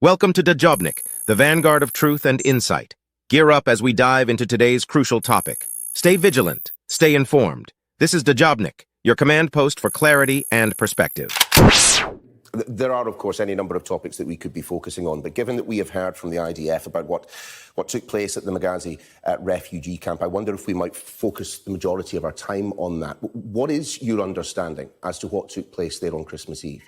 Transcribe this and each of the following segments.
Welcome to Dajobnik, the vanguard of truth and insight. Gear up as we dive into today's crucial topic. Stay vigilant, stay informed. This is Dajobnik, your command post for clarity and perspective. There are, of course, any number of topics that we could be focusing on, but given that we have heard from the IDF about what took place at the Maghazi refugee camp, I wonder if we might focus the majority of our time on that. What is your understanding as to what took place there on Christmas Eve?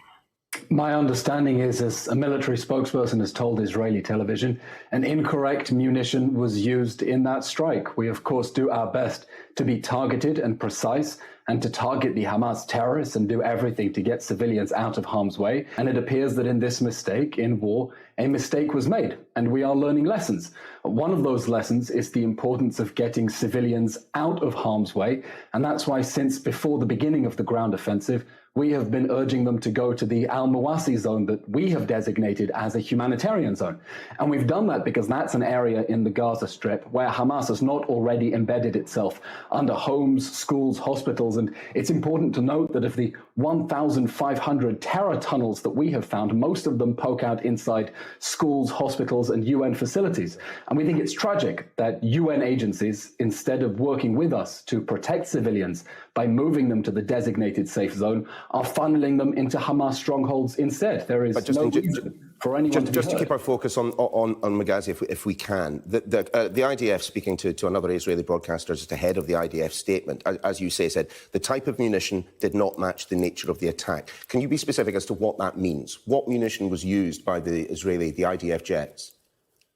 My understanding is, as a military spokesperson has told Israeli television, an incorrect munition was used in that strike. We, of course, do our best to be targeted and precise and to target the Hamas terrorists and do everything to get civilians out of harm's way. And it appears that in this mistake, in war, a mistake was made, and we are learning lessons. One of those lessons is the importance of getting civilians out of harm's way, and that's why since before the beginning of the ground offensive, we have been urging them to go to the Al-Mawasi zone that we have designated as a humanitarian zone. And we've done that because that's an area in the Gaza Strip where Hamas has not already embedded itself under homes, schools, hospitals. And it's important to note that of the 1,500 terror tunnels that we have found, most of them poke out inside schools, hospitals, and UN facilities. And we think it's tragic that UN agencies, instead of working with us to protect civilians by moving them to the designated safe zone, are funneling them into Hamas strongholds instead. There is no reason for anyone just to keep our focus on Maghazi, if we can. The IDF, speaking to another Israeli broadcaster just ahead of the IDF statement, as you say, said the type of munition did not match the nature of the attack. Can you be specific as to what that means? What munition was used by the IDF jets?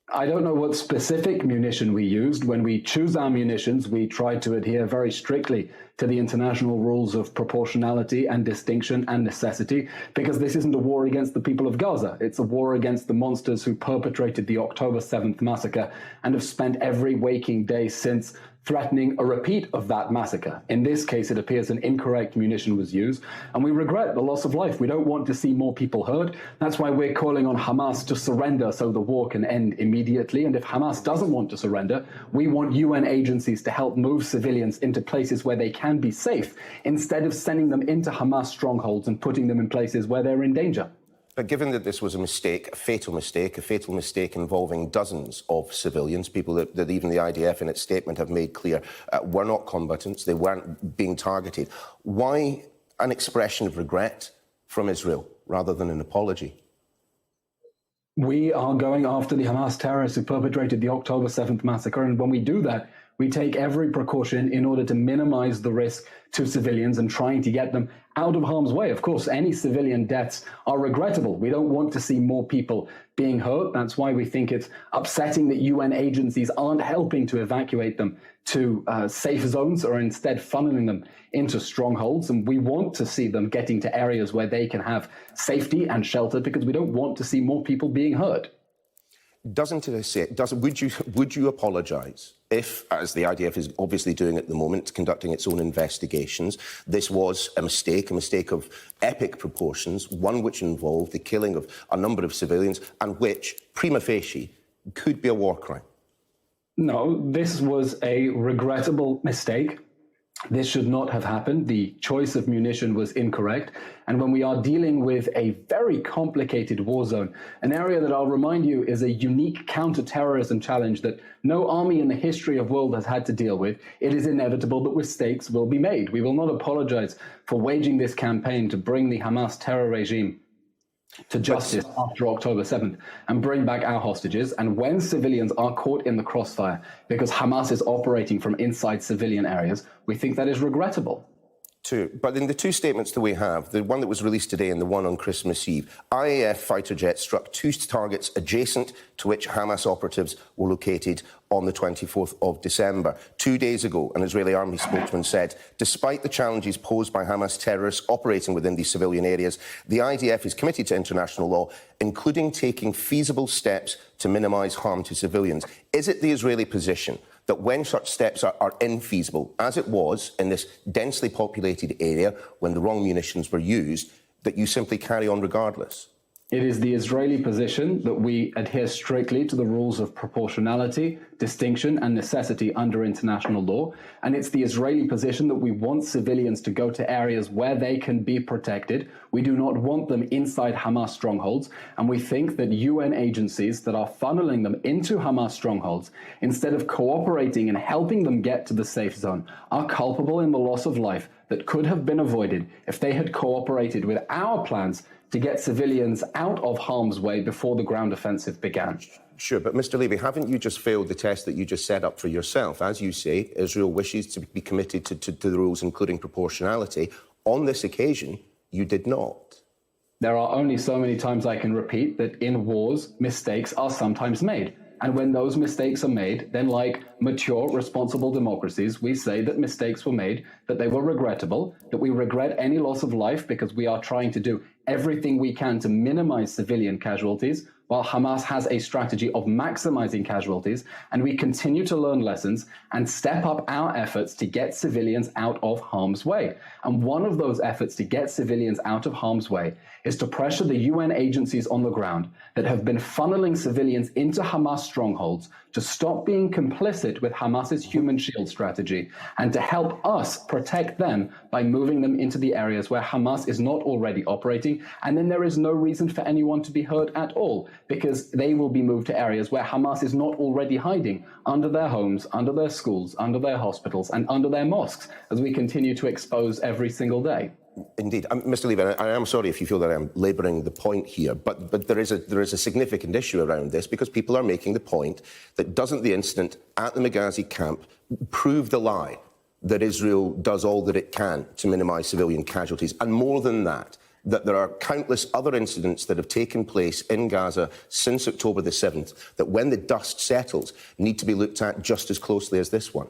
I don't know what specific munition we used. When we choose our munitions, we try to adhere very strictly to the international rules of proportionality and distinction and necessity, because this isn't a war against the people of Gaza. It's a war against the monsters who perpetrated the October 7th massacre and have spent every waking day since threatening a repeat of that massacre. In this case, it appears an incorrect munition was used, and we regret the loss of life. We don't want to see more people hurt. That's why we're calling on Hamas to surrender so the war can end immediately. And if Hamas doesn't want to surrender, we want UN agencies to help move civilians into places where they can be safe, instead of sending them into Hamas strongholds and putting them in places where they're in danger. But given that this was a mistake, a fatal mistake involving dozens of civilians, people that even the IDF in its statement have made clear were not combatants, they weren't being targeted, why an expression of regret from Israel rather than an apology? We are going after the Hamas terrorists who perpetrated the October 7th massacre, and when we do that, we take every precaution in order to minimize the risk to civilians and trying to get them out of harm's way. Of course, any civilian deaths are regrettable. We don't want to see more people being hurt. That's why we think it's upsetting that UN agencies aren't helping to evacuate them to safe zones, or instead funneling them into strongholds. And we want to see them getting to areas where they can have safety and shelter, because we don't want to see more people being hurt. Would you apologise if, as the IDF is obviously doing at the moment, conducting its own investigations, this was a mistake of epic proportions, one which involved the killing of a number of civilians and which, prima facie, could be a war crime? No, this was a regrettable mistake. This should not have happened. The choice of munition was incorrect. And when we are dealing with a very complicated war zone, an area that I'll remind you is a unique counter-terrorism challenge that no army in the history of the world has had to deal with, it is inevitable that mistakes will be made. We will not apologize for waging this campaign to bring the Hamas terror regime to justice after October 7th and bring back our hostages. And when civilians are caught in the crossfire because Hamas is operating from inside civilian areas, we think that is regrettable. But in the two statements that we have, the one that was released today and the one on Christmas Eve, IAF fighter jets struck two targets adjacent to which Hamas operatives were located on the 24th of December. 2 days ago, an Israeli army spokesman said, despite the challenges posed by Hamas terrorists operating within these civilian areas, the IDF is committed to international law, including taking feasible steps to minimise harm to civilians. Is it the Israeli position that when such steps are infeasible, as it was in this densely populated area when the wrong munitions were used, that you simply carry on regardless? It is the Israeli position that we adhere strictly to the rules of proportionality, distinction, and necessity under international law. And it's the Israeli position that we want civilians to go to areas where they can be protected. We do not want them inside Hamas strongholds. And we think that UN agencies that are funneling them into Hamas strongholds, instead of cooperating and helping them get to the safe zone, are culpable in the loss of life that could have been avoided if they had cooperated with our plans to get civilians out of harm's way before the ground offensive began. Sure, but Mr. Levy, haven't you just failed the test that you just set up for yourself? As you say, Israel wishes to be committed to the rules, including proportionality. On this occasion, you did not. There are only so many times I can repeat that in wars, mistakes are sometimes made. And when those mistakes are made, then like mature, responsible democracies, we say that mistakes were made, that they were regrettable, that we regret any loss of life because we are trying to do everything we can to minimize civilian casualties, while Hamas has a strategy of maximizing casualties, and we continue to learn lessons and step up our efforts to get civilians out of harm's way. And one of those efforts to get civilians out of harm's way is to pressure the UN agencies on the ground that have been funneling civilians into Hamas strongholds to stop being complicit with Hamas's human shield strategy and to help us protect them by moving them into the areas where Hamas is not already operating. And then there is no reason for anyone to be hurt at all, because they will be moved to areas where Hamas is not already hiding, under their homes, under their schools, under their hospitals, and under their mosques, as we continue to expose every single day. Indeed. Mr. Levy, I am sorry if you feel that I'm labouring the point here, but there is a significant issue around this, because people are making the point that doesn't the incident at the Maghazi camp prove the lie that Israel does all that it can to minimise civilian casualties? And more than that there are countless other incidents that have taken place in Gaza since October the 7th that, when the dust settles, need to be looked at just as closely as this one.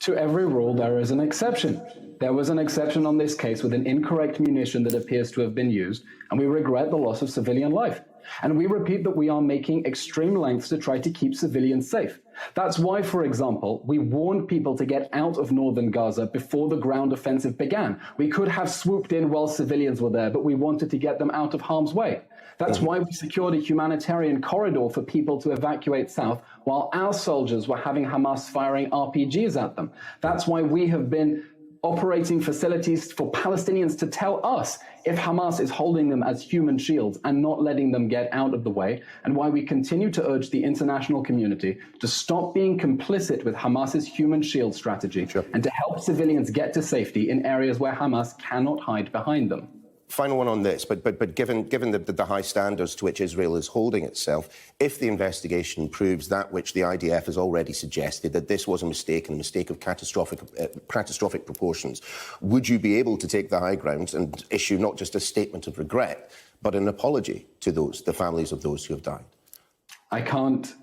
To every rule, there is an exception. There was an exception on this case with an incorrect munition that appears to have been used, and we regret the loss of civilian life. And we repeat that we are making extreme lengths to try to keep civilians safe. That's why, for example, we warned people to get out of northern Gaza before the ground offensive began. We could have swooped in while civilians were there, but we wanted to get them out of harm's way. That's why we secured a humanitarian corridor for people to evacuate south while our soldiers were having Hamas firing RPGs at them. That's why we have been operating facilities for Palestinians to tell us if Hamas is holding them as human shields and not letting them get out of the way, and why we continue to urge the international community to stop being complicit with Hamas's human shield strategy and to help civilians get to safety in areas where Hamas cannot hide behind them. Final one on this, but given the high standards to which Israel is holding itself, if the investigation proves that which the IDF has already suggested, that this was a mistake, and a mistake of catastrophic proportions, would you be able to take the high ground and issue not just a statement of regret, but an apology to the families of those who have died? I can't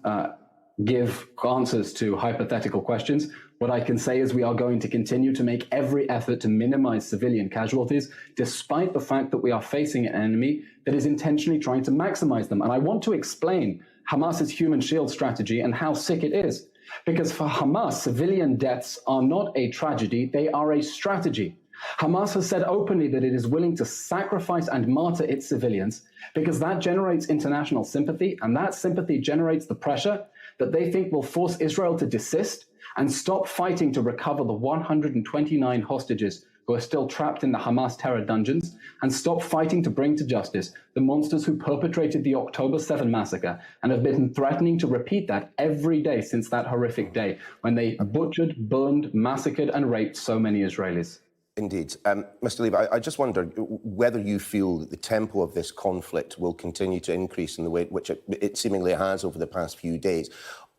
give answers to hypothetical questions. What I can say is we are going to continue to make every effort to minimize civilian casualties, despite the fact that we are facing an enemy that is intentionally trying to maximize them. And I want to explain Hamas's human shield strategy and how sick it is. Because for Hamas, civilian deaths are not a tragedy, they are a strategy. Hamas has said openly that it is willing to sacrifice and martyr its civilians because that generates international sympathy, and that sympathy generates the pressure that they think will force Israel to desist and stop fighting to recover the 129 hostages who are still trapped in the Hamas terror dungeons, and stop fighting to bring to justice the monsters who perpetrated the October 7 massacre and have been threatening to repeat that every day since that horrific day when they butchered, burned, massacred and raped so many Israelis. Indeed. Mr. Levy, I just wonder whether you feel that the tempo of this conflict will continue to increase in the way which it seemingly has over the past few days,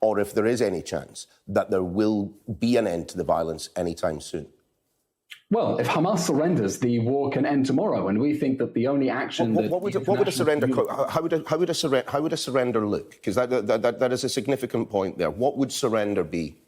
or if there is any chance that there will be an end to the violence anytime soon. Well, if Hamas surrenders, the war can end tomorrow, and we think that the only action what would a surrender? How would a surrender look? Because that is a significant point there. What would surrender be?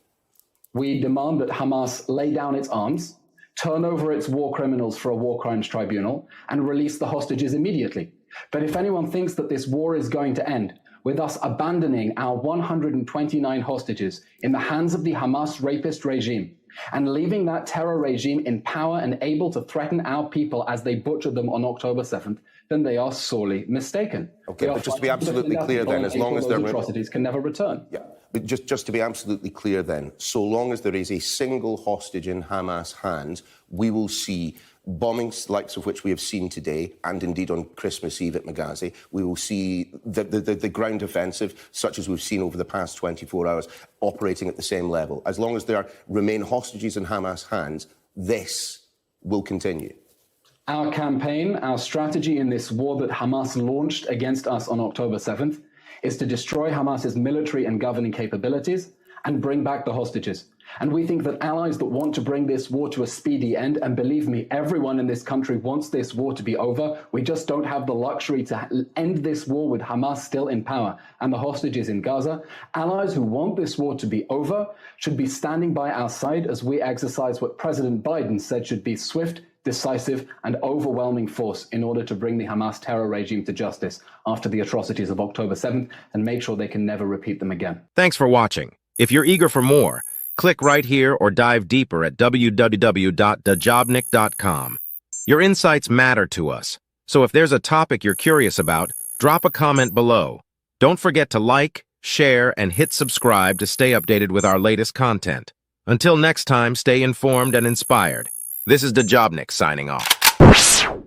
We demand that Hamas lay down its arms, turn over its war criminals for a war crimes tribunal, and release the hostages immediately. But if anyone thinks that this war is going to end with us abandoning our 129 hostages in the hands of the Hamas rapist regime, and leaving that terror regime in power and able to threaten our people as they butchered them on October 7th, then they are sorely mistaken. Okay, but just to be absolutely clear then, as long as those atrocities can never return. Yeah, but just to be absolutely clear then, so long as there is a single hostage in Hamas' hands, we will see bombings likes of which we have seen today, and indeed on Christmas Eve at Maghazi. We will see the ground offensive, such as we've seen over the past 24 hours, operating at the same level. As long as there remain hostages in Hamas' hands, this will continue. Our campaign, our strategy in this war that Hamas launched against us on October 7th is to destroy Hamas's military and governing capabilities and bring back the hostages. And we think that allies that want to bring this war to a speedy end, and believe me, everyone in this country wants this war to be over. We just don't have the luxury to end this war with Hamas still in power and the hostages in Gaza. Allies who want this war to be over should be standing by our side as we exercise what President Biden said should be swift, decisive and overwhelming force in order to bring the Hamas terror regime to justice after the atrocities of October 7th and make sure they can never repeat them again. Thanks for watching. If you're eager for more, click right here or dive deeper at www.dajobnik.com. Your insights matter to us, so if there's a topic you're curious about, drop a comment below. Don't forget to like, share, and hit subscribe to stay updated with our latest content. Until next time, stay informed and inspired. This is Dajobnik signing off.